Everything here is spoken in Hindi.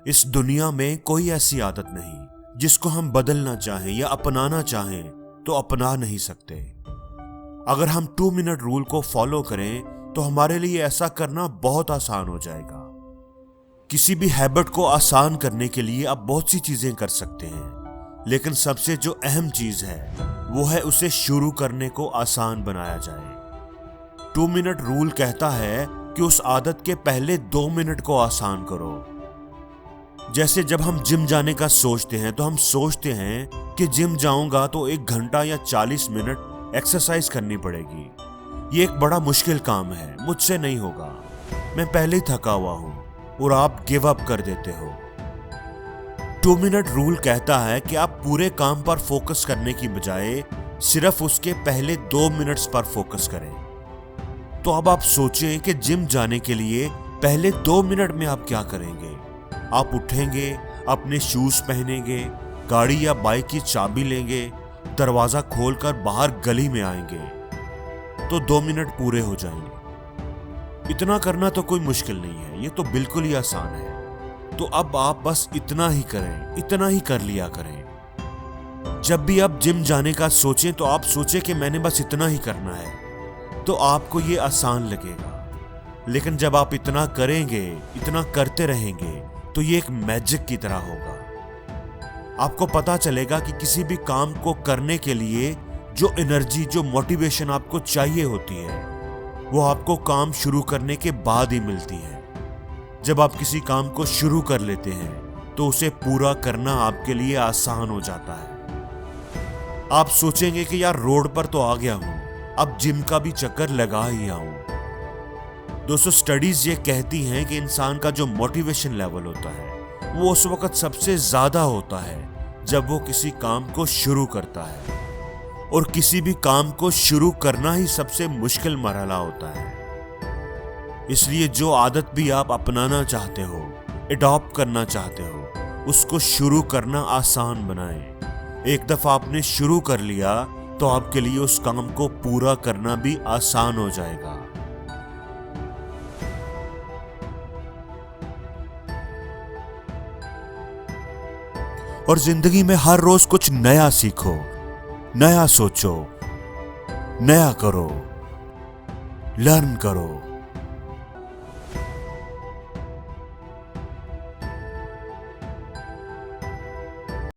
इस दुनिया में कोई ऐसी आदत नहीं जिसको हम बदलना चाहें या अपनाना चाहें तो अपना नहीं सकते। अगर हम 2 मिनट रूल को फॉलो करें तो हमारे लिए ऐसा करना बहुत आसान हो जाएगा। किसी भी हैबिट को आसान करने के लिए आप बहुत सी चीजें कर सकते हैं, लेकिन सबसे जो अहम चीज है वो है उसे शुरू करने को आसान बनाया जाए। 2 मिनट रूल कहता है कि उस आदत के पहले 2 मिनट को आसान करो। जैसे जब हम जिम जाने का सोचते हैं तो हम सोचते हैं कि जिम जाऊंगा तो 1 घंटा या 40 मिनट एक्सरसाइज करनी पड़ेगी। ये एक बड़ा मुश्किल काम है, मुझसे नहीं होगा, मैं पहले ही थका हुआ हूं, और आप गिव अप कर देते हो। 2 मिनट रूल कहता है कि आप पूरे काम पर फोकस करने की बजाय सिर्फ उसके पहले 2 मिनट्स पर फोकस करें। तो अब आप सोचें कि जिम जाने के लिए पहले 2 मिनट में आप क्या करेंगे। आप उठेंगे, अपने शूज पहनेंगे, गाड़ी या बाइक की चाबी लेंगे, दरवाजा खोलकर बाहर गली में आएंगे, तो 2 मिनट पूरे हो जाएंगे। इतना करना तो कोई मुश्किल नहीं है, ये तो बिल्कुल ही आसान है। तो अब आप बस इतना ही करें, इतना ही कर लिया करें। जब भी आप जिम जाने का सोचें तो आप सोचें कि मैंने बस इतना ही करना है, तो आपको ये आसान लगेगा। लेकिन जब आप इतना करेंगे, इतना करते रहेंगे, तो ये एक मैजिक की तरह होगा। आपको पता चलेगा कि किसी भी काम को करने के लिए जो एनर्जी, जो मोटिवेशन आपको चाहिए होती है, वो आपको काम शुरू करने के बाद ही मिलती है। जब आप किसी काम को शुरू कर लेते हैं तो उसे पूरा करना आपके लिए आसान हो जाता है। आप सोचेंगे कि यार रोड पर तो आ गया हूं, अब जिम का भी चक्कर लगा ही आऊं। दोस्तों, स्टडीज ये कहती हैं कि इंसान का जो मोटिवेशन लेवल होता है वो उस वक्त सबसे ज्यादा होता है जब वो किसी काम को शुरू करता है, और किसी भी काम को शुरू करना ही सबसे मुश्किल मरहला होता है। इसलिए जो आदत भी आप अपनाना चाहते हो, अडॉप्ट करना चाहते हो, उसको शुरू करना आसान बनाएं। एक दफा आपने शुरू कर लिया तो आपके लिए उस काम को पूरा करना भी आसान हो जाएगा। और जिंदगी में हर रोज कुछ नया सीखो, नया सोचो, नया करो, लर्न करो।